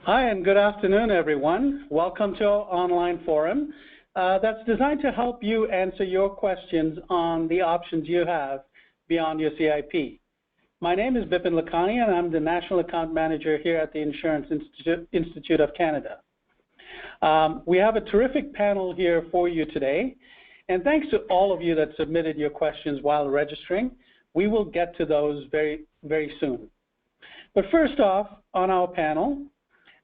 Hi, and good afternoon, everyone. Welcome to our online forum that's designed to help you answer your questions on the options you have beyond your CIP. My name is Bipin Lakhani, and I'm the National Account Manager here at the Insurance Institute of Canada. We have a terrific panel here for you today, and thanks to all of you that submitted your questions while registering. We will get to those very, very soon. But first off, on our panel,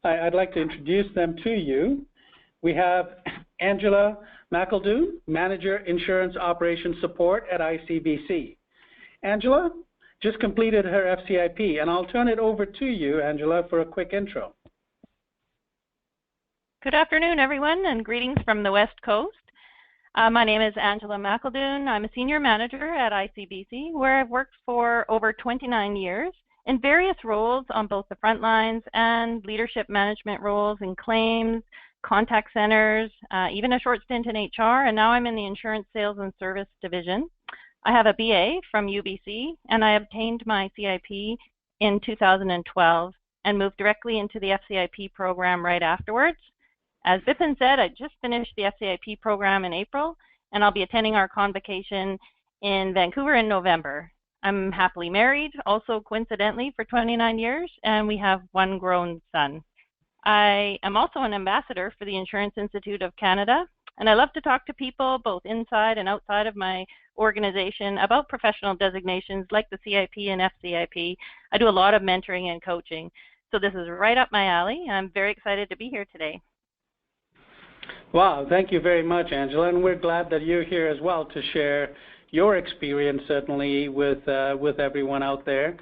I'd like to introduce them to you. We have Angela McEldoon, Manager Insurance Operations Support at ICBC. Angela just completed her FCIP, and I'll turn it over to you, Angela, for a quick intro. Good afternoon, everyone, and greetings from the West Coast. My name is Angela McEldoon. I'm a Senior Manager at ICBC, where I've worked for over 29 years in various roles on both the front lines and leadership management roles in claims, contact centers, even a short stint in HR, and now I'm in the Insurance Sales and Service Division. I have a BA from UBC, and I obtained my CIP in 2012 and moved directly into the FCIP program right afterwards. As Bipin said, I just finished the FCIP program in April, and I'll be attending our convocation in Vancouver in November. I'm happily married, also coincidentally, for 29 years, and we have one grown son. I am also an ambassador for the Insurance Institute of Canada, and I love to talk to people both inside and outside of my organization about professional designations like the CIP and FCIP. I do a lot of mentoring and coaching, so this is right up my alley. I'm very excited to be here today. Wow, thank you very much, Angela, and we're glad that you're here as well to share your experience, certainly, with everyone out there.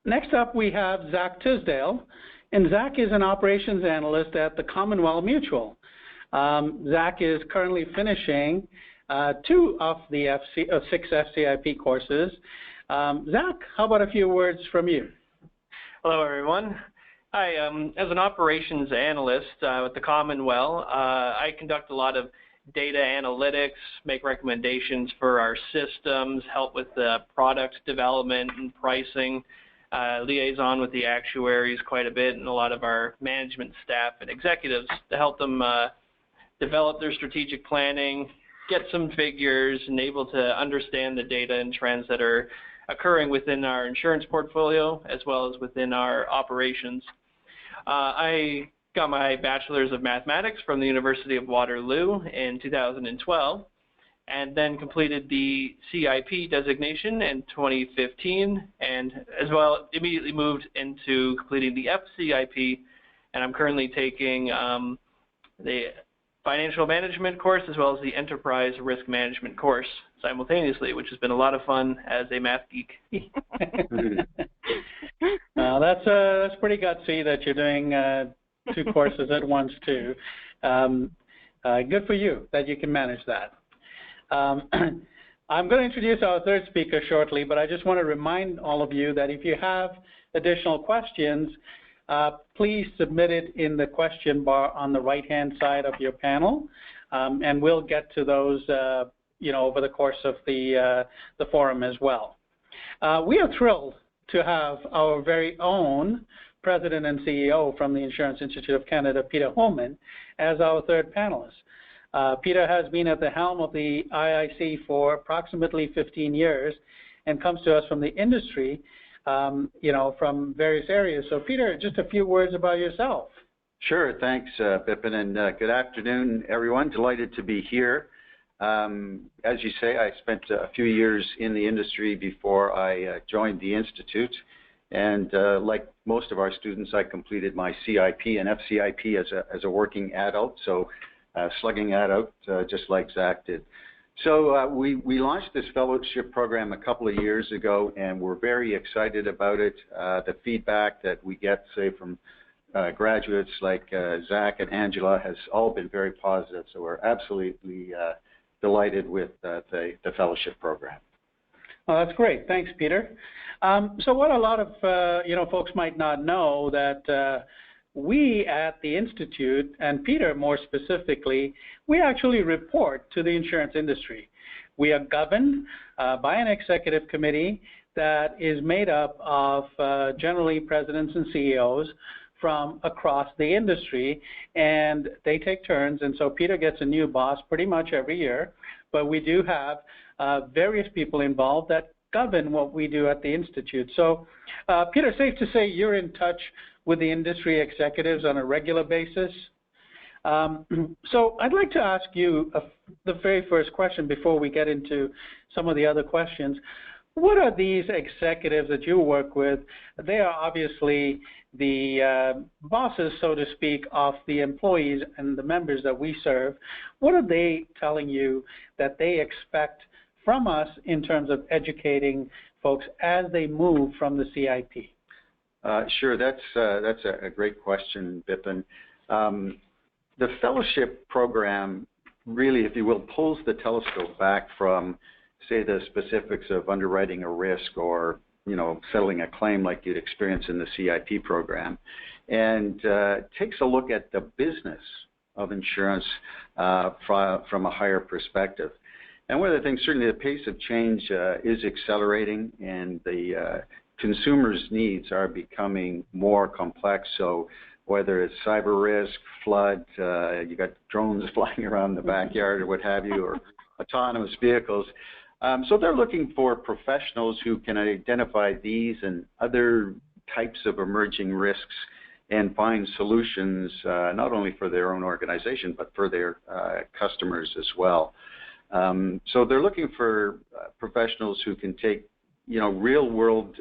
Next up, we have Zach Tisdale, and Zach is an operations analyst at the Commonwealth Mutual. Zach is currently finishing 2 of the 6 FCIP courses. Zach, how about a few words from you? Hello, everyone. Hi, as an operations analyst with the Commonwealth, I conduct a lot of data analytics, make recommendations for our systems, help with the product development and pricing, liaison with the actuaries quite a bit, and a lot of our management staff and executives to help them develop their strategic planning, get some figures, and able to understand the data and trends that are occurring within our insurance portfolio as well as within our operations. I got my Bachelor's of Mathematics from the University of Waterloo in 2012 and then completed the CIP designation in 2015 and as well immediately moved into completing the FCIP, and I'm currently taking the Financial Management course as well as the Enterprise Risk Management course simultaneously, which has been a lot of fun as a math geek. That's pretty gutsy that you're doing 2 courses at once too. Good for you that you can manage that. I'm going to introduce our third speaker shortly, but I just want to remind all of you that if you have additional questions, please submit it in the question bar on the right-hand side of your panel, and we'll get to those over the course of the forum as well. We are thrilled to have our very own President and CEO from the Insurance Institute of Canada, Peter Holman, as our third panelist. Peter has been at the helm of the IIC for approximately 15 years and comes to us from the industry, from various areas. So, Peter, just a few words about yourself. Sure. Thanks, Bipin, and good afternoon, everyone. Delighted to be here. As you say, I spent a few years in the industry before I joined the Institute. And like most of our students, I completed my CIP and FCIP as a working adult, so slugging that out just like Zach did. So we launched this fellowship program a couple of years ago, and we're very excited about it. The feedback that we get, say, from graduates like Zach and Angela has all been very positive, so we're absolutely delighted with the fellowship program. Oh, that's great. Thanks, Peter. So what a lot of folks might not know that we at the Institute, and Peter more specifically, we actually report to the insurance industry. We are governed by an executive committee that is made up of generally presidents and CEOs from across the industry, and they take turns, and so Peter gets a new boss pretty much every year, but we do have various people involved that govern what we do at the Institute. So, Peter, safe to say you're in touch with the industry executives on a regular basis. So I'd like to ask you the very first question before we get into some of the other questions. What are these executives that you work with? They are obviously the bosses, so to speak, of the employees and the members that we serve. What are they telling you that they expect from us in terms of educating folks as they move from the CIP? Sure, that's a great question, Bipin. The fellowship program really, if you will, pulls the telescope back from, say, the specifics of underwriting a risk or, settling a claim like you'd experience in the CIP program, and takes a look at the business of insurance from a higher perspective. And one of the things, certainly the pace of change is accelerating, and the consumers' needs are becoming more complex. So whether it's cyber risk, flood, you got drones flying around the backyard or what have you, or autonomous vehicles. So they're looking for professionals who can identify these and other types of emerging risks and find solutions not only for their own organization, but for their customers as well. So they're looking for professionals who can take, real-world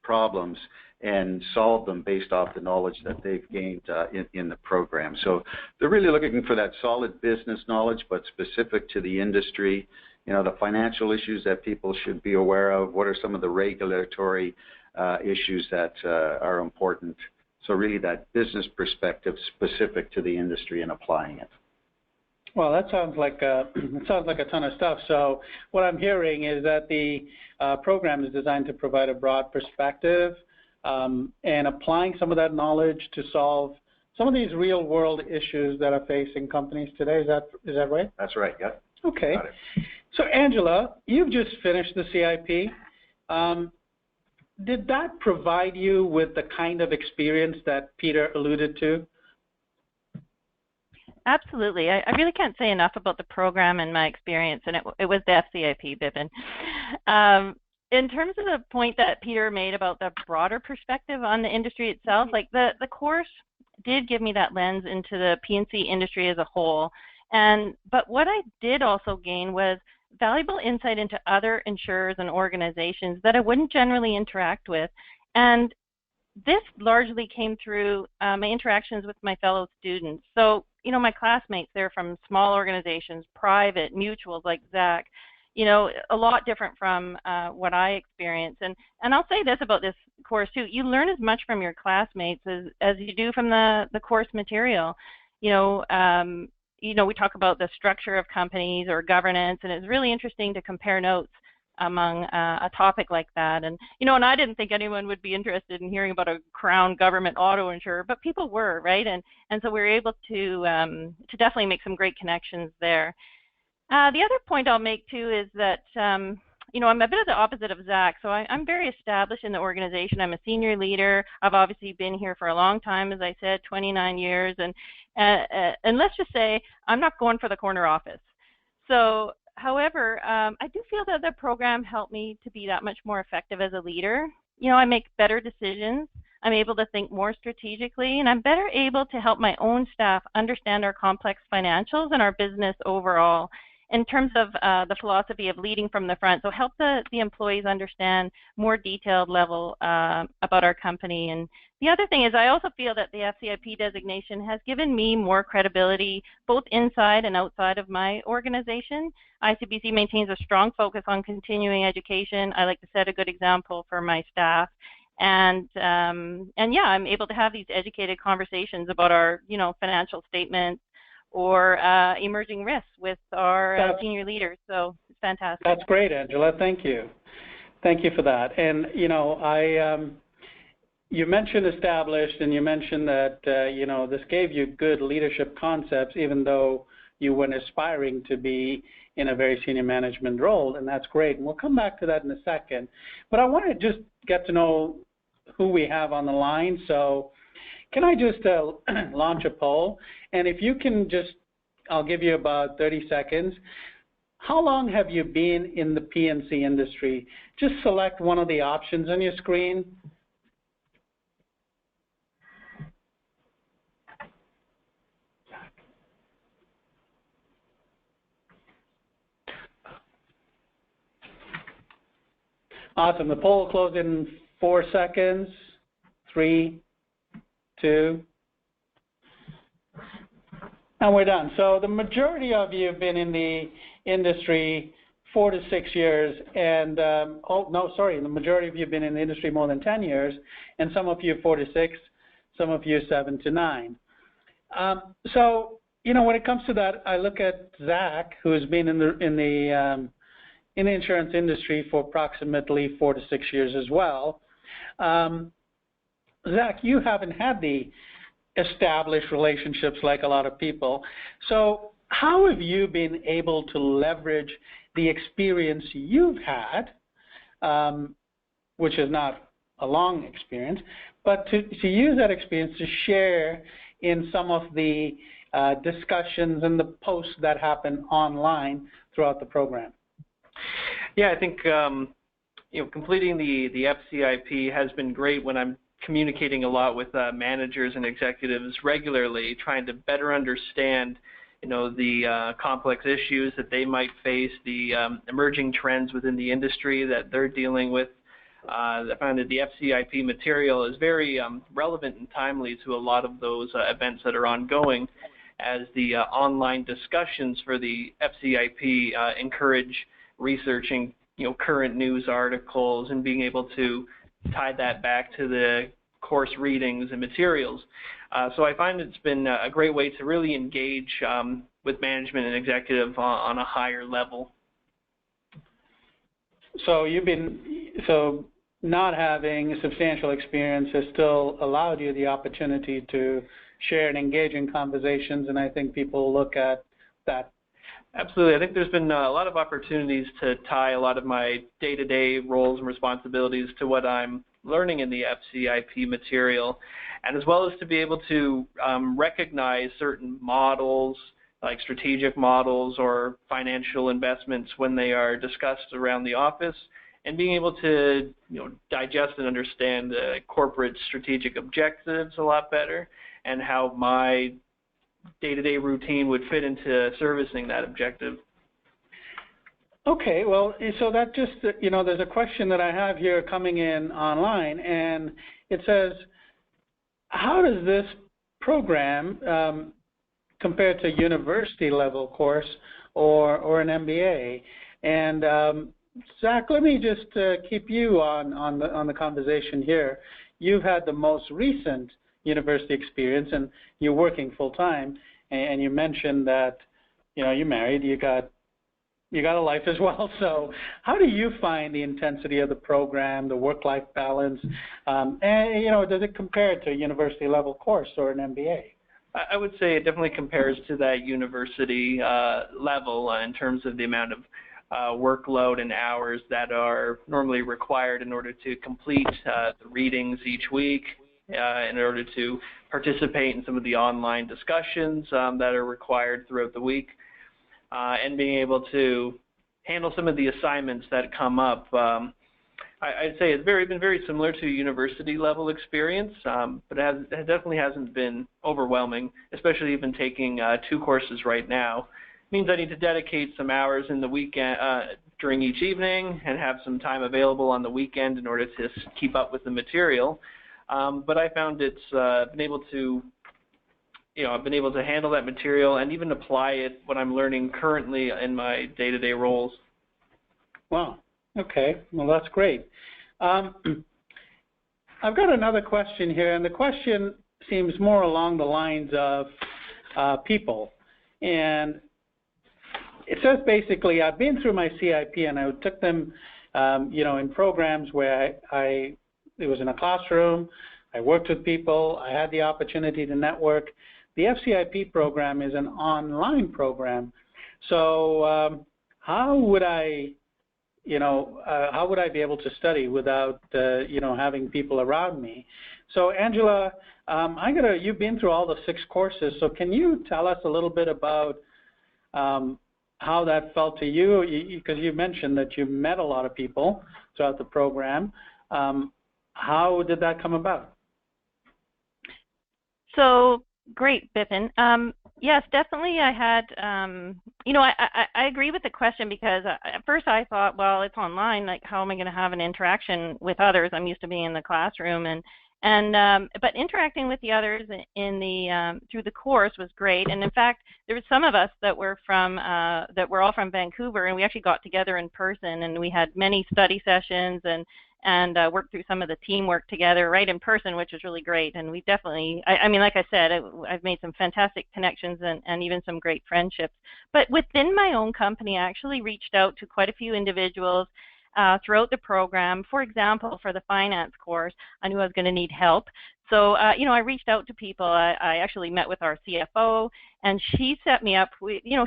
problems and solve them based off the knowledge that they've gained in the program. So they're really looking for that solid business knowledge, but specific to the industry, the financial issues that people should be aware of, what are some of the regulatory issues that are important. So really that business perspective specific to the industry and applying it. Well, that sounds like a ton of stuff. So what I'm hearing is that the program is designed to provide a broad perspective and applying some of that knowledge to solve some of these real-world issues that are facing companies today. Is that right? That's right. Yeah. Okay. So Angela, you've just finished the CIP. Did that provide you with the kind of experience that Peter alluded to? Absolutely. I really can't say enough about the program and my experience, and it was the FCIP, Bipin. In terms of the point that Peter made about the broader perspective on the industry itself, like the course did give me that lens into the P&C industry as a whole. But what I did also gain was valuable insight into other insurers and organizations that I wouldn't generally interact with. And this largely came through my interactions with my fellow students. So, my classmates, they're from small organizations, private, mutuals like Zach, a lot different from what I experienced. And I'll say this about this course too, you learn as much from your classmates as you do from the course material. We talk about the structure of companies or governance, and it's really interesting to compare notes among a topic like that. And, and I didn't think anyone would be interested in hearing about a Crown government auto insurer, but people were, right? And so we were able to definitely make some great connections there. The other point I'll make too is that, I'm a bit of the opposite of Zach. So I'm very established in the organization. I'm a senior leader. I've obviously been here for a long time, as I said, 29 years. And let's just say I'm not going for the corner office. So, however, I do feel that the program helped me to be that much more effective as a leader. I make better decisions. I'm able to think more strategically, and I'm better able to help my own staff understand our complex financials and our business overall in terms of the philosophy of leading from the front. So help the employees understand more detailed level about our company. And the other thing is I also feel that the FCIP designation has given me more credibility both inside and outside of my organization. ICBC maintains a strong focus on continuing education. I like to set a good example for my staff. And yeah, I'm able to have these educated conversations about our, financial statements or emerging risks with our senior leaders. So it's fantastic. That's great, Angela. Thank you. Thank you for that. And, you mentioned established, and you mentioned that, this gave you good leadership concepts, even though you weren't aspiring to be in a very senior management role, and that's great. And we'll come back to that in a second. But I want to just get to know who we have on the line. So can I just launch a poll? And if you can just, I'll give you about 30 seconds. How long have you been in the P&C industry? Just select one of the options on your screen. Awesome. The poll will close in 4 seconds. 3, 2, and we're done. So the majority of you have been in the industry 4 to 6 years, and the majority of you have been in the industry more than 10 years, and some of you 4 to 6, some of you 7 to 9. So when it comes to that, I look at Zach, who has been in the insurance industry for approximately 4 to 6 years as well. Zach, you haven't had the established relationships like a lot of people. So how have you been able to leverage the experience you've had, which is not a long experience, but to use that experience to share in some of the discussions and the posts that happen online throughout the program? Yeah, I think completing the FCIP has been great when I'm communicating a lot with managers and executives regularly, trying to better understand the complex issues that they might face, the emerging trends within the industry that they're dealing with. I found that the FCIP material is very relevant and timely to a lot of those events that are ongoing, as the online discussions for the FCIP encourage researching current news articles and being able to tie that back to the course readings and materials. So I find it's been a great way to really engage with management and executive on a higher level. So not having substantial experience has still allowed you the opportunity to share and engage in conversations, and I think people look at that. Absolutely. I think there's been a lot of opportunities to tie a lot of my day-to-day roles and responsibilities to what I'm learning in the FCIP material, and as well as to be able to recognize certain models, like strategic models or financial investments, when they are discussed around the office, and being able to digest and understand corporate strategic objectives a lot better, and how my day-to-day routine would fit into servicing that objective. Okay, well, so that just, there's a question that I have here coming in online, and it says, how does this program compare to a university level course or an MBA? And Zach, let me just keep you on the conversation here. You've had the most recent university experience, and you're working full time, and you mentioned that you're married, you got a life as well. So how do you find the intensity of the program, the work-life balance, and does it compare to a university level course or an MBA? I would say it definitely compares to that university level in terms of the amount of workload and hours that are normally required in order to complete the readings each week, in order to participate in some of the online discussions that are required throughout the week, and being able to handle some of the assignments that come up. I'd say it's been very similar to a university level experience, but it definitely hasn't been overwhelming, especially even taking 2 courses right now. It means I need to dedicate some hours in the weekend during each evening and have some time available on the weekend in order to keep up with the material. But I found I've been able to handle that material and even apply it, what I'm learning currently, in my day-to-day roles. Wow. Okay. Well, that's great. I've got another question here, and the question seems more along the lines of people. And it says basically, I've been through my CIP, and I took them, in programs where it was in a classroom, I worked with people, I had the opportunity to network. The FCIP program is an online program. So how would I be able to study without, having people around me? So, Angela, you've been through all the 6 courses, so can you tell us a little bit about how that felt to you? Because you mentioned that you met a lot of people throughout the program. How did that come about? So, great, Bipin. Yes, definitely I had, I agree with the question because at first I thought, well, it's online, like how am I going to have an interaction with others? I'm used to being in the classroom, but interacting with the others in the through the course was great. And in fact, there were some of us that were all from Vancouver, and we actually got together in person, and we had many study sessions and worked through some of the teamwork together right in person, which was really great. And we definitely, like I said, I've made some fantastic connections and even some great friendships. But within my own company, I actually reached out to quite a few individuals throughout the program. For example, for the finance course, I knew I was going to need help. So, I reached out to people. I actually met with our CFO, and she set me up.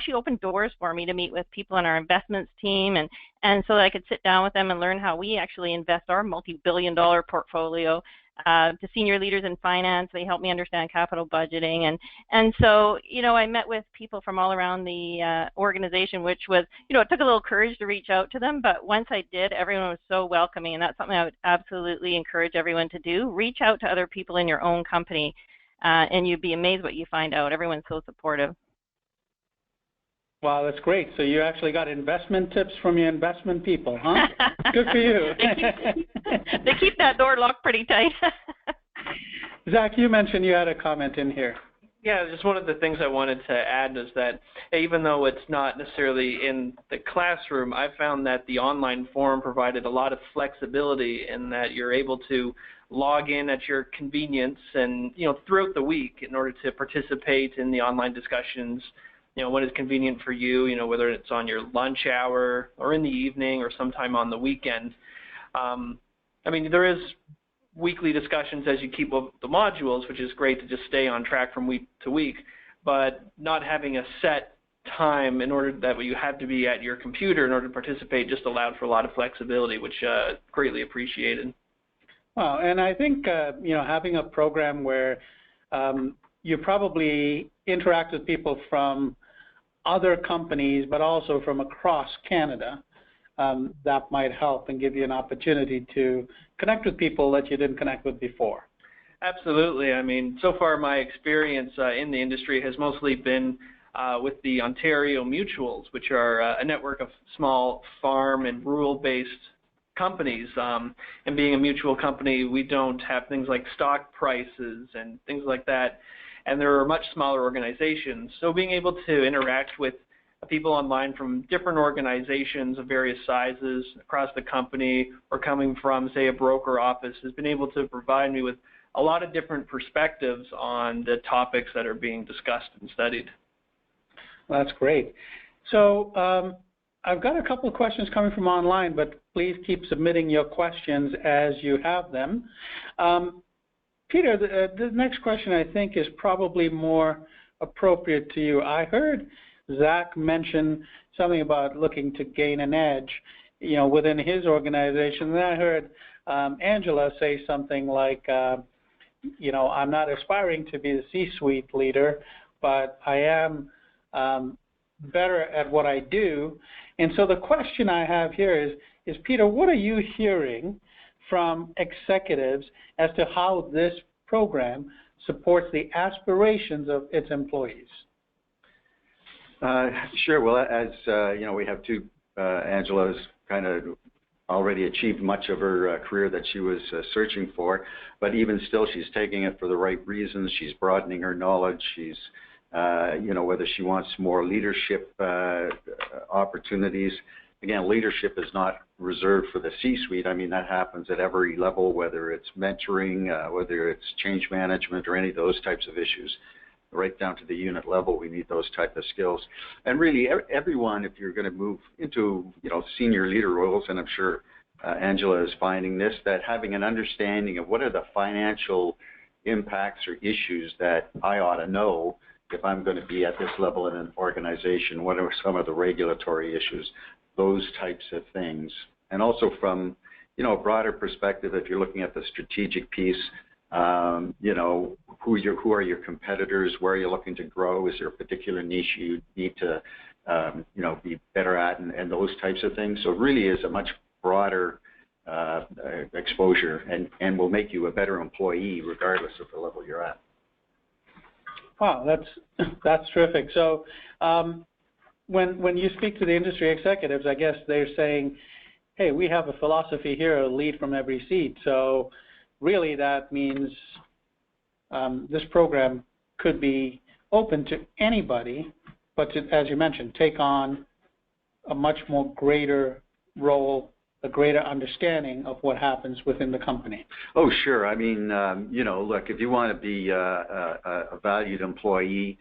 She opened doors for me to meet with people in our investments team, and so that I could sit down with them and learn how we actually invest our multi-billion-dollar portfolio. To senior leaders in finance, they helped me understand capital budgeting, and so I met with people from all around the organization, which was it took a little courage to reach out to them, but once I did, everyone was so welcoming, and that's something I would absolutely encourage everyone to do. Reach out to other people in your own company, and you'd be amazed what you find out. Everyone's so supportive. Wow, that's great. So you actually got investment tips from your investment people, huh? Good for you. They keep that door locked pretty tight. Zach, you mentioned you had a comment in here. Yeah, just one of the things I wanted to add is that even though it's not necessarily in the classroom, I found that the online forum provided a lot of flexibility in that you're able to log in at your convenience and, throughout the week in order to participate in the online discussions, when it's convenient for you, whether it's on your lunch hour or in the evening or sometime on the weekend. There is weekly discussions as you keep up the modules, which is great to just stay on track from week to week, but not having a set time in order that you have to be at your computer in order to participate just allowed for a lot of flexibility, which greatly appreciated. Well, and I think, having a program where you probably interact with people from other companies, but also from across Canada, that might help and give you an opportunity to connect with people that you didn't connect with before. Absolutely. So far my experience in the industry has mostly been with the Ontario Mutuals, which are a network of small farm and rural-based companies. And being a mutual company, we don't have things like stock prices and things like that. And there are much smaller organizations. So being able to interact with people online from different organizations of various sizes across the company or coming from, say, a broker office has been able to provide me with a lot of different perspectives on the topics that are being discussed and studied. Well, that's great. So I've got a couple of questions coming from online, but please keep submitting your questions as you have them. Peter, the next question I think is probably more appropriate to you. I heard Zach mention something about looking to gain an edge, within his organization. Then I heard Angela say something like, I'm not aspiring to be the C-suite leader, but I am better at what I do. And so the question I have here is Peter, what are you hearing from executives as to how this program supports the aspirations of its employees? Sure. Well, as we have two, Angela's kind of already achieved much of her career that she was searching for, but even still, she's taking it for the right reasons. She's broadening her knowledge. She's, whether she wants more leadership opportunities. Again, leadership is not reserved for the C-suite. That happens at every level, whether it's mentoring, whether it's change management or any of those types of issues. Right down to the unit level, we need those type of skills. And really, everyone, if you're going to move into, senior leader roles, and I'm sure Angela is finding this, that having an understanding of what are the financial impacts or issues that I ought to know if I'm going to be at this level in an organization, what are some of the regulatory issues, those types of things. And also from, a broader perspective, if you're looking at the strategic piece, who are your competitors, where are you looking to grow, is there a particular niche you need to, be better at, and those types of things. So it really is a much broader exposure and will make you a better employee regardless of the level you're at. Wow, that's terrific. So when you speak to the industry executives, I guess they're saying, hey, we have a philosophy here, a lead from every seat. So really that means this program could be open to anybody, but to, as you mentioned, take on a much more greater role, a greater understanding of what happens within the company. Oh, sure. I mean, look, if you want to be a valued employee,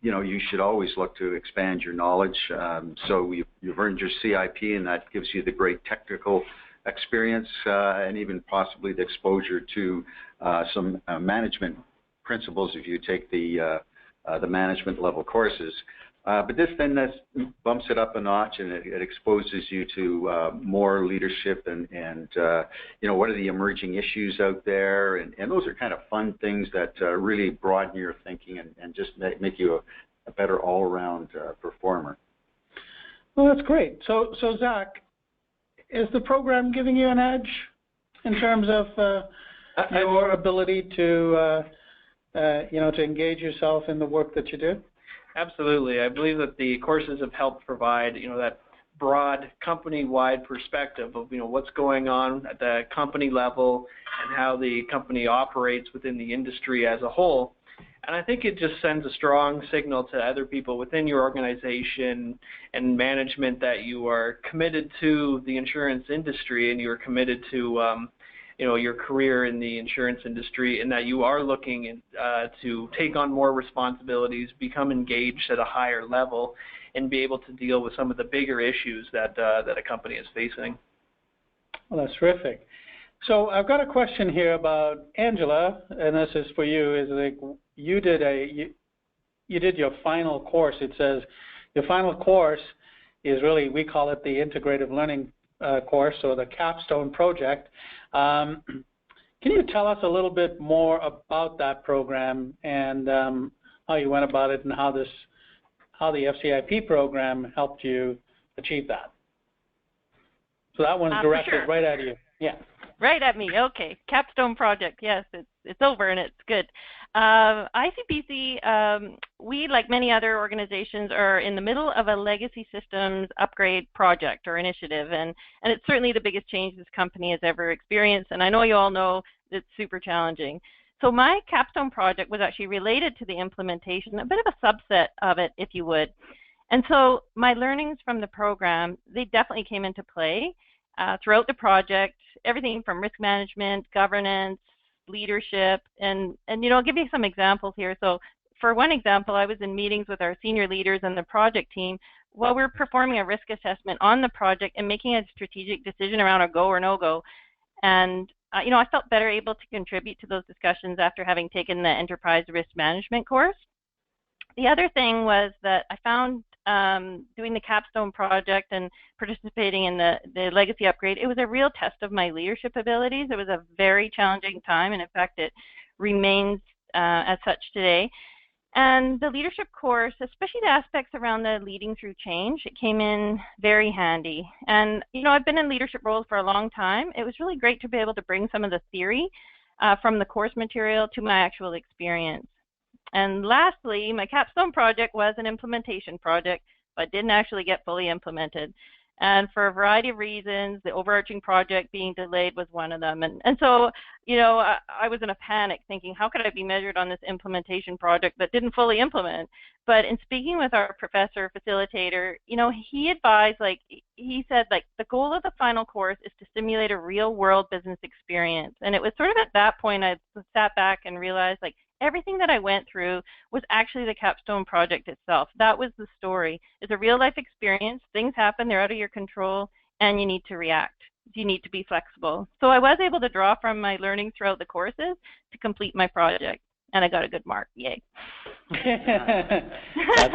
you should always look to expand your knowledge. So you've earned your CIP, and that gives you the great technical experience and even possibly the exposure to some management principles if you take the management level courses. But this then bumps it up a notch, and it exposes you to more leadership and what are the emerging issues out there, and those are kind of fun things that really broaden your thinking and just make you a better all-around performer. Well, that's great. So Zach, is the program giving you an edge in terms of your ability to to engage yourself in the work that you do? Absolutely. I believe that the courses have helped provide, that broad company-wide perspective of, what's going on at the company level and how the company operates within the industry as a whole. And I think it just sends a strong signal to other people within your organization and management that you are committed to the insurance industry and you're committed to your career in the insurance industry, and that you are looking to take on more responsibilities, become engaged at a higher level, and be able to deal with some of the bigger issues that a company is facing. Well, that's terrific. So I've got a question here about Angela, and this is for you. Is like you did your final course. It says your final course is really, we call it the integrative learning course, or the Capstone project. Can you tell us a little bit more about that program and how you went about it and how the FCIP program helped you achieve that? So that one's directed right at you. Yeah. Right at me. Okay. Capstone project. Yes, it's over and it's good. ICBC, we, like many other organizations, are in the middle of a legacy systems upgrade project or initiative, and it's certainly the biggest change this company has ever experienced, and I know you all know it's super challenging. So my Capstone project was actually related to the implementation, a bit of a subset of it, if you would. And so my learnings from the program, they definitely came into play throughout the project, everything from risk management, governance, leadership, and I'll give you some examples here. So for one example, I was in meetings with our senior leaders and the project team while we were performing a risk assessment on the project and making a strategic decision around a go or no go. And I felt better able to contribute to those discussions after having taken the enterprise risk management course. The other thing was that I found doing the Capstone project and participating in the legacy upgrade, it was a real test of my leadership abilities. It was a very challenging time, and in fact, it remains as such today. And the leadership course, especially the aspects around the leading through change, it came in very handy. And, I've been in leadership roles for a long time. It was really great to be able to bring some of the theory from the course material to my actual experience. And lastly, my Capstone project was an implementation project, but didn't actually get fully implemented. And for a variety of reasons, the overarching project being delayed was one of them. And so, I was in a panic thinking, how could I be measured on this implementation project that didn't fully implement? But in speaking with our professor facilitator, he advised, he said, the goal of the final course is to simulate a real world business experience. And it was sort of at that point I sat back and realized, everything that I went through was actually the Capstone project itself. That was the story. It's a real life experience. Things happen, they're out of your control, and you need to react. You need to be flexible. So I was able to draw from my learning throughout the courses to complete my project. and I got a good mark. Yay. That's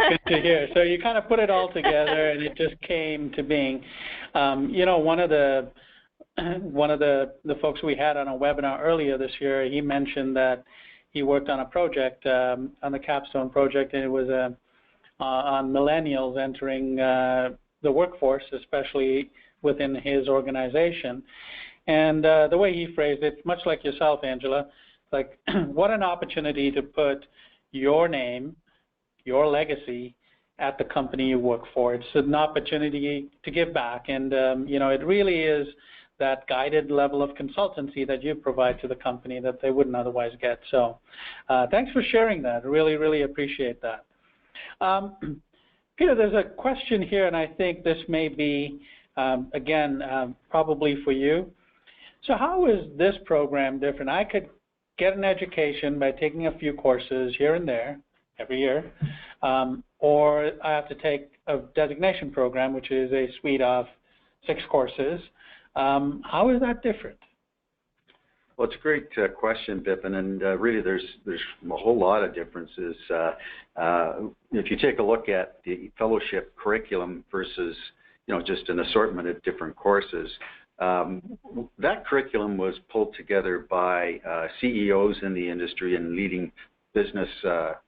good to hear. So you kind of put it all together, and it just came to being. You know, one of the folks we had on a webinar earlier this year, he mentioned that he worked on a project, on the Capstone project, and it was on millennials entering the workforce, especially within his organization. And the way he phrased it, much like yourself, Angela, like what an opportunity to put your name, your legacy at the company you work for. It's an opportunity to give back, and you know, it really is that guided level of consultancy that you provide to the company that they wouldn't otherwise get. So thanks for sharing that. Really, really appreciate that. Peter, there's a question here, and I think this may be, again, probably for you. So how is this program different? I could get an education by taking a few courses here and there every year, or I have to take a designation program, which is a suite of 6 courses. How is that different? Well, it's a great question, Bipin, and really there's a whole lot of differences. If you take a look at the fellowship curriculum versus, you know, just an assortment of different courses, that curriculum was pulled together by CEOs in the industry and leading business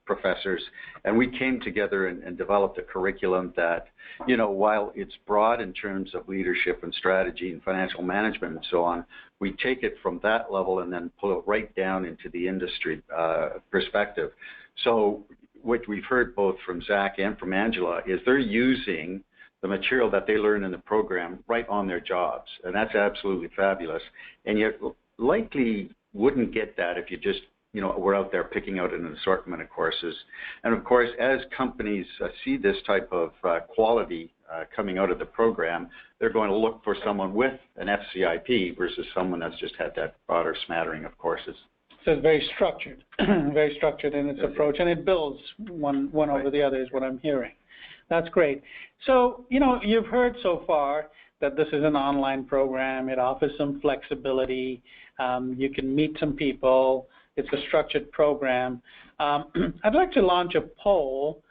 professors, and we came together and developed a curriculum that, you know, while it's broad in terms of leadership and strategy and financial management and so on, we take it from that level and then pull it right down into the industry perspective. So what we've heard both from Zach and from Angela is they're using the material that they learn in the program right on their jobs, and that's absolutely fabulous. And you likely wouldn't get that if you just, you know, we're out there picking out an assortment of courses. And of course, as companies see this type of quality coming out of the program, they're going to look for someone with an FCIP versus someone that's just had that broader smattering of courses. So it's very structured, very structured in its approach, and it builds one over the other is what I'm hearing. That's great. So, you know, you've heard so far that this is an online program. It offers some flexibility. You can meet some people. It's a structured program. I'd like to launch a poll.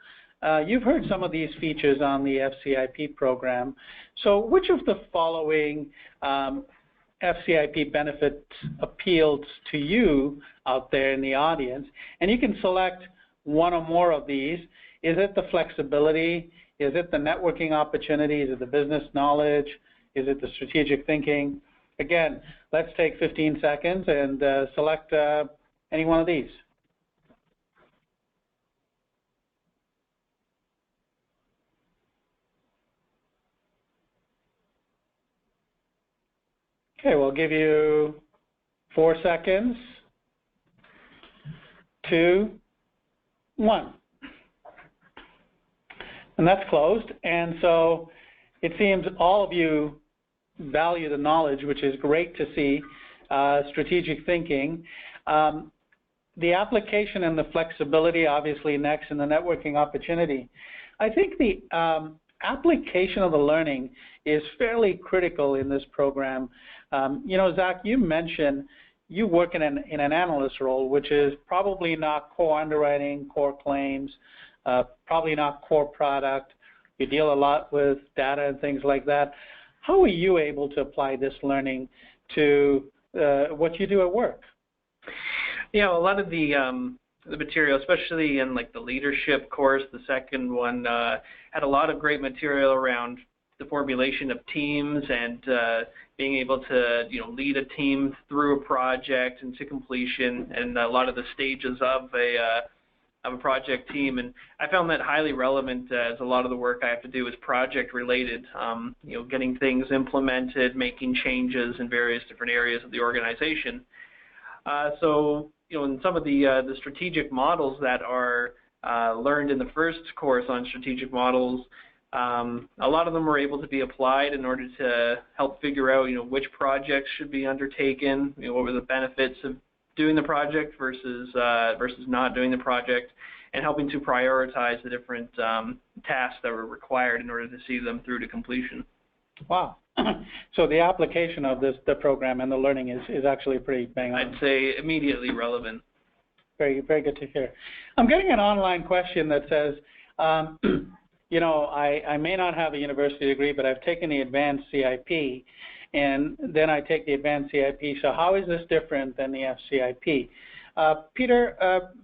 You've heard some of these features on the FCIP program. So which of the following FCIP benefits appeals to you out there in the audience? And you can select one or more of these. Is it the flexibility? Is it the networking opportunity? Is it the business knowledge? Is it the strategic thinking? Again, let's take 15 seconds and select any one of these. Okay, we'll give you 4 seconds. 2, 1. And that's closed. And so it seems all of you value the knowledge, which is great to see, strategic thinking. The application and the flexibility, obviously, next, and the networking opportunity. I think the application of the learning is fairly critical in this program. You know, Zach, you mentioned you work in an analyst role, which is probably not core underwriting, core claims, probably not core product. You deal a lot with data and things like that. How are you able to apply this learning to what you do at work? Yeah, a lot of the material, especially in like the leadership course, the second one, had a lot of great material around the formulation of teams and being able to, you know, lead a team through a project and to completion, and a lot of the stages of a project team. And I found that highly relevant, as a lot of the work I have to do is project related, you know, getting things implemented, making changes in various different areas of the organization. So, you know, in some of the strategic models that are learned in the first course on strategic models, a lot of them were able to be applied in order to help figure out, you know, which projects should be undertaken, you know, what were the benefits of doing the project versus not doing the project, and helping to prioritize the different tasks that were required in order to see them through to completion. Wow. So the application of the program and the learning is actually pretty bang on. I'd say immediately relevant. Very, very good to hear. I'm getting an online question that says, you know, I may not have a university degree, but I've taken the Advanced CIP, and then I take the Advanced CIP. So how is this different than the FCIP? Peter,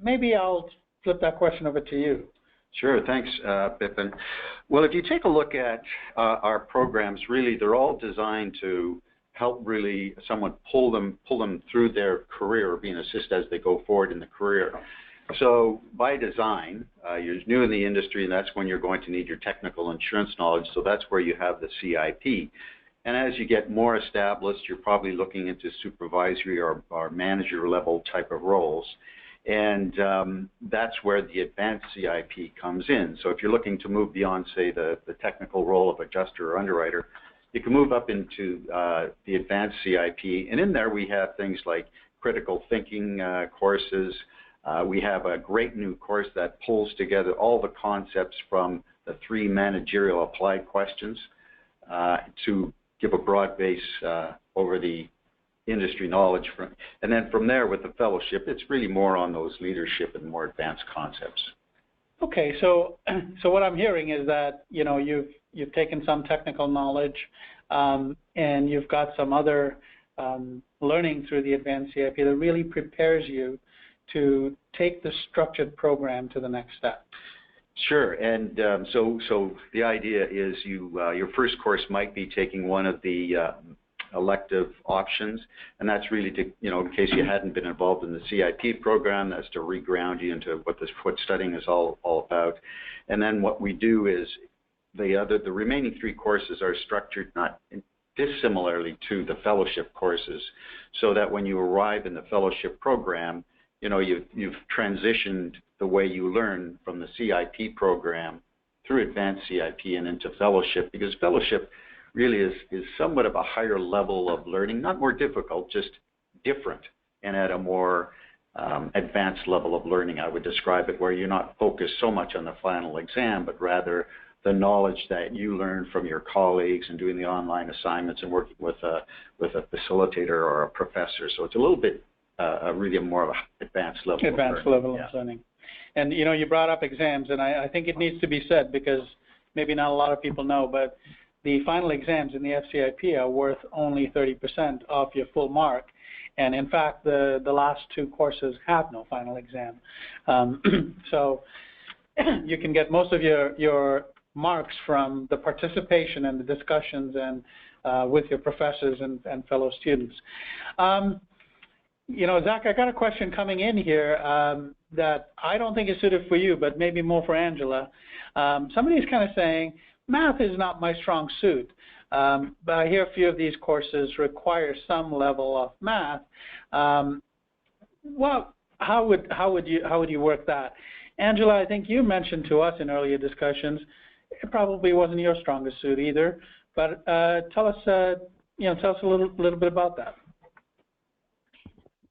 maybe I'll flip that question over to you. Sure, thanks, Bipiin. Well, if you take a look at our programs, really, they're all designed to help really someone pull them through their career or be an assist as they go forward in the career. So by design, you're new in the industry, and that's when you're going to need your technical insurance knowledge. So that's where you have the CIP. And as you get more established, you're probably looking into supervisory or manager level type of roles. And that's where the advanced CIP comes in. So if you're looking to move beyond, say, the technical role of adjuster or underwriter, you can move up into the advanced CIP. And in there we have things like critical thinking courses. We have a great new course that pulls together all the concepts from the 3 managerial applied questions to give a broad base over the industry knowledge. And then from there with the fellowship, it's really more on those leadership and more advanced concepts. Okay, so what I'm hearing is that, you know, you've taken some technical knowledge and you've got some other learning through the advanced CIP that really prepares you to take the structured program to the next step. Sure, and so the idea is your first course might be taking one of the elective options, and that's really to, you know, in case you hadn't been involved in the CIP program, that's to reground you into what studying is all about. And then what we do is the remaining 3 courses are structured not dissimilarly to the fellowship courses, so that when you arrive in the fellowship program, you know, you've transitioned the way you learn from the CIP program through advanced CIP and into fellowship, because fellowship really is somewhat of a higher level of learning, not more difficult, just different, and at a more advanced level of learning, I would describe it, where you're not focused so much on the final exam, but rather the knowledge that you learn from your colleagues and doing the online assignments and working with a facilitator or a professor. So it's a little bit really more of an advanced level of learning. And, you know, you brought up exams, and I think it needs to be said because maybe not a lot of people know, but the final exams in the FCIP are worth only 30% of your full mark. And in fact, the last 2 courses have no final exam. So you can get most of your marks from the participation and the discussions and with your professors and fellow students. You know, Zach, I got a question coming in here that I don't think is suited for you, but maybe more for Angela. Somebody's kind of saying, math is not my strong suit, but I hear a few of these courses require some level of math. Well, how would you work that? Angela, I think you mentioned to us in earlier discussions, it probably wasn't your strongest suit either, but tell us a little bit about that.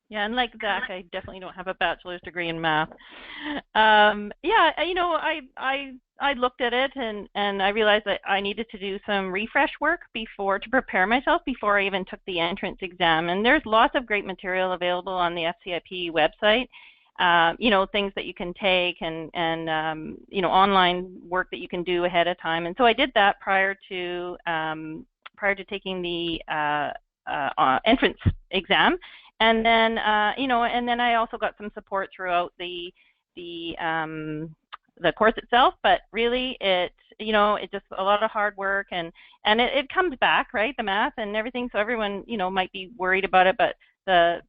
Yeah, and like Zach, I definitely don't have a bachelor's degree in math. Yeah, you know, I looked at it and I realized that I needed to do some refresh work to prepare myself before I even took the entrance exam. And there's lots of great material available on the FCIP website. You know, things that you can take and you know, online work that you can do ahead of time. And so I did that prior to taking the entrance exam. And then, you know, and then I also got some support throughout the course itself. But really, you know, it's just a lot of hard work, and it comes back, right? The math and everything. So everyone, you know, might be worried about it, but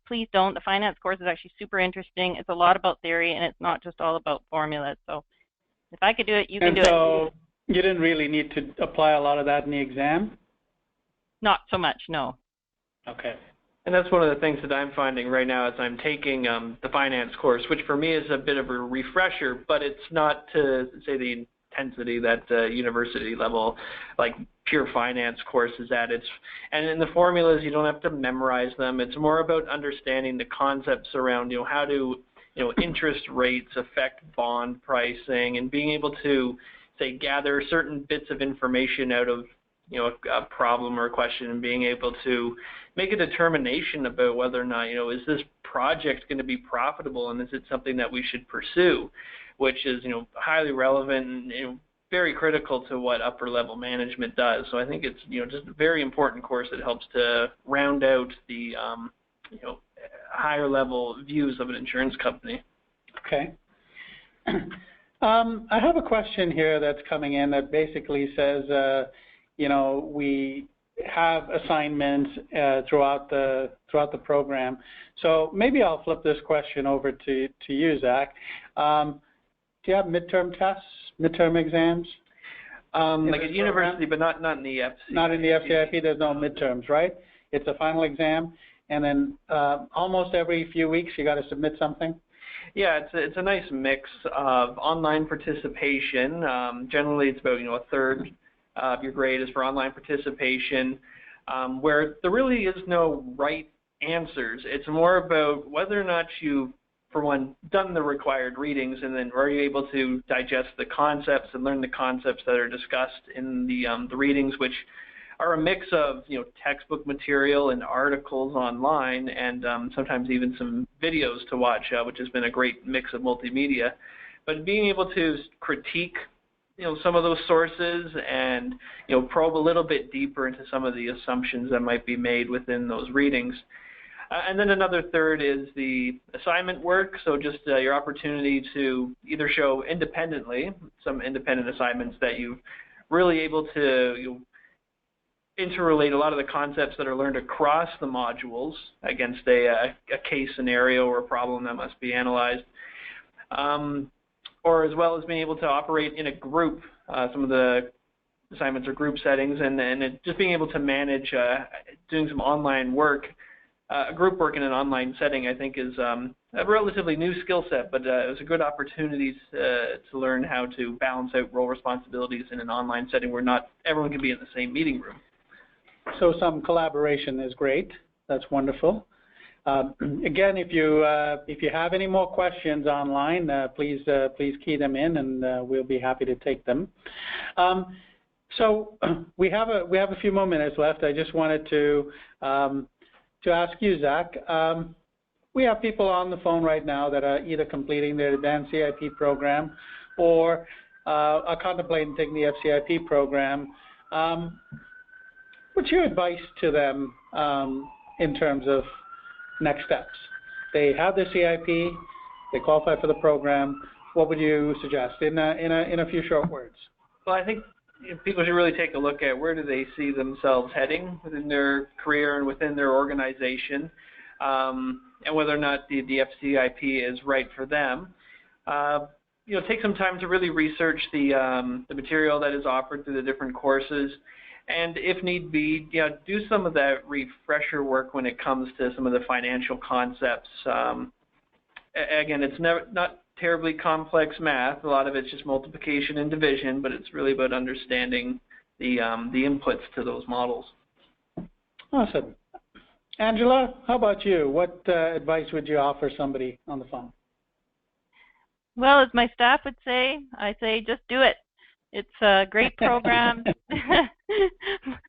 please don't. The finance course is actually super interesting. It's a lot about theory, and it's not just all about formulas. So if I could do it, you can do it. So you didn't really need to apply a lot of that in the exam? Not so much, no. Okay. And that's one of the things that I'm finding right now as I'm taking the finance course, which for me is a bit of a refresher, but it's not to say the intensity that university level, like pure finance course is at. And in the formulas, you don't have to memorize them. It's more about understanding the concepts around, you know, how do, you know, interest rates affect bond pricing, and being able to, say, gather certain bits of information out of a problem or a question, and being able to make a determination about whether or not, is this project going to be profitable, and is it something that we should pursue, which is, highly relevant and, very critical to what upper level management does. So I think it's, just a very important course that helps to round out the, higher level views of an insurance company. Okay. I have a question here that's coming in that basically says, we have assignments throughout the program. So maybe I'll flip this question over to you, Zach. Do you have midterm tests, midterm exams? Like at university, but not in the FCIP. Not in the FCIP. There's no midterms, right? It's a final exam, and then almost every few weeks you got to submit something. Yeah, it's a nice mix of online participation. Generally, it's about a third of your grade is for online participation, where there really is no right answers. It's more about whether or not you've, for one, done the required readings, and then are you able to digest the concepts and learn the concepts that are discussed in the readings, which are a mix of textbook material and articles online, and sometimes even some videos to watch, which has been a great mix of multimedia. But being able to critique some of those sources and probe a little bit deeper into some of the assumptions that might be made within those readings. And then another third is the assignment work, so just your opportunity to either show independently some independent assignments that you've really able to interrelate a lot of the concepts that are learned across the modules against a case scenario or a problem that must be analyzed, or as well as being able to operate in a group. Some of the assignments are group settings, and just being able to manage doing some online work. Group work in an online setting, I think, is a relatively new skill set, but it was a good opportunity to learn how to balance out role responsibilities in an online setting where not everyone can be in the same meeting room. So some collaboration is great. That's wonderful. Again, if you have any more questions online, please key them in, and we'll be happy to take them. So we have a few more minutes left. I just wanted to ask you, Zach. We have people on the phone right now that are either completing their Advanced CIP program or are contemplating taking the FCIP program. What's your advice to them in terms of next steps? They have their CIP, they qualify for the program. What would you suggest in a few short words? Well, I think people should really take a look at where do they see themselves heading within their career and within their organization, and whether or not the FCIP is right for them. Take some time to really research the material that is offered through the different courses, and if need be, do some of that refresher work when it comes to some of the financial concepts. Again, it's not terribly complex math. A lot of it's just multiplication and division, but it's really about understanding the inputs to those models. Awesome. Angela, how about you? What advice would you offer somebody on the phone? Well, as my staff would say, I say just do it. It's a great program.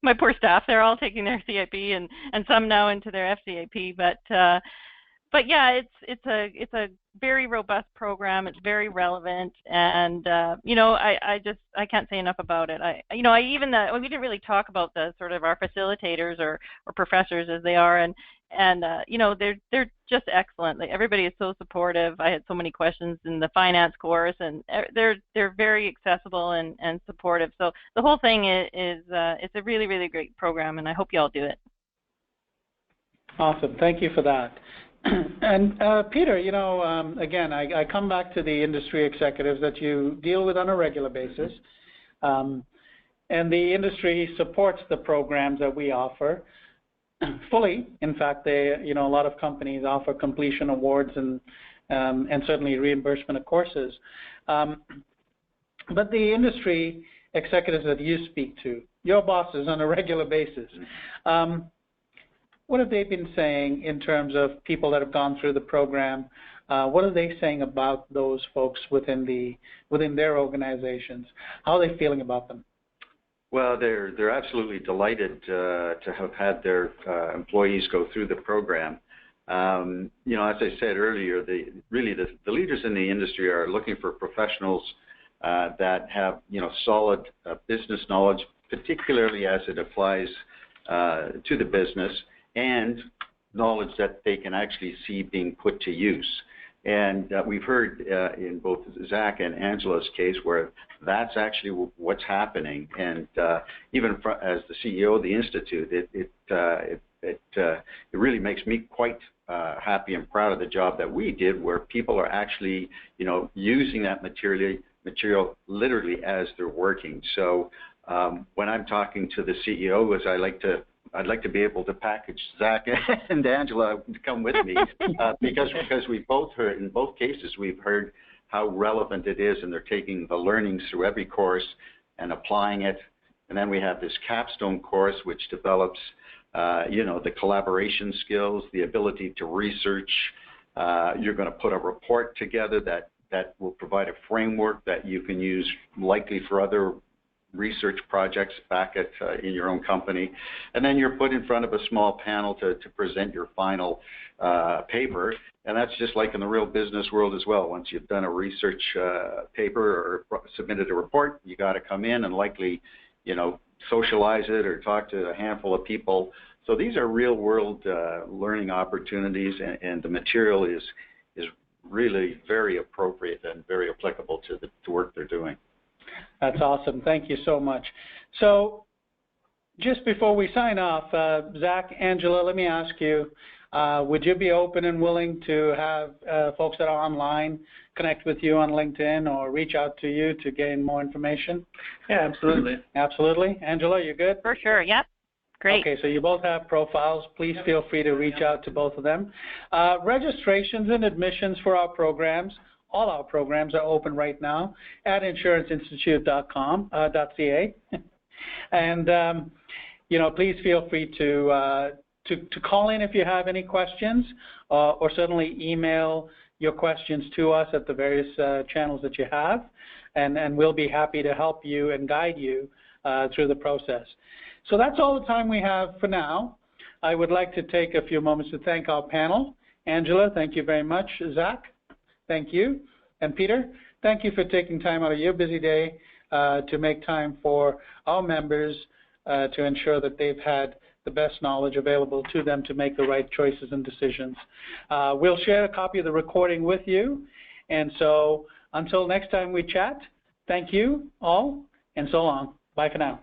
My poor staff, they're all taking their CIP and some now into their FCIP, but yeah, it's a very robust program. It's very relevant, and I can't say enough about it. we didn't really talk about the sort of our facilitators or professors as they are, and they're just excellent. Like, everybody is so supportive. I had so many questions in the finance course, and they're very accessible and supportive. So the whole thing is it's a really, really great program, and I hope you all do it. Awesome. Thank you for that. And Peter, again, I come back to the industry executives that you deal with on a regular basis, and the industry supports the programs that we offer fully. In fact, a lot of companies offer completion awards and certainly reimbursement of courses. But the industry executives that you speak to, your bosses on a regular basis, what have they been saying in terms of people that have gone through the program? What are they saying about those folks within their organizations? How are they feeling about them? Well, they're absolutely delighted to have had their employees go through the program. You know, as I said earlier, the leaders in the industry are looking for professionals that have, you know, solid business knowledge, particularly as it applies to the business, and knowledge that they can actually see being put to use. And we've heard in both Zach and Angela's case where that's actually what's happening. And even as the CEO of the Institute, it really makes me quite happy and proud of the job that we did, where people are actually, you know, using that material literally as they're working. So when I'm talking to the CEO, I'd like to be able to package Zach and Angela to come with me because we've both heard, in both cases, we've heard how relevant it is, and they're taking the learnings through every course and applying it. And then we have this Capstone course, which develops, you know, the collaboration skills, the ability to research. You're going to put a report together that will provide a framework that you can use likely for other research projects back in your own company. And then you're put in front of a small panel to present your final paper. And that's just like in the real business world as well. Once you've done a research paper or submitted a report, you got to come in and likely, you know, socialize it or talk to a handful of people. So these are real world learning opportunities, and the material is really very appropriate and very applicable to the work they're doing. That's awesome. Thank you so much. So just before we sign off, Zach, Angela, let me ask you, would you be open and willing to have folks that are online connect with you on LinkedIn or reach out to you to gain more information? Yeah, absolutely. Absolutely. Angela, you good? For sure, yep. Great. Okay, so you both have profiles. Please feel free to reach out to both of them. Registrations and admissions for our programs, all our programs are open right now at insuranceinstitute.ca. And, you know, please feel free to call in if you have any questions, or certainly email your questions to us at the various channels that you have, and we'll be happy to help you and guide you through the process. So that's all the time we have for now. I would like to take a few moments to thank our panel. Angela, thank you very much. Zach, thank you. And Peter, thank you for taking time out of your busy day to make time for our members to ensure that they've had the best knowledge available to them to make the right choices and decisions. We'll share a copy of the recording with you. And so until next time we chat, thank you all, and so long. Bye for now.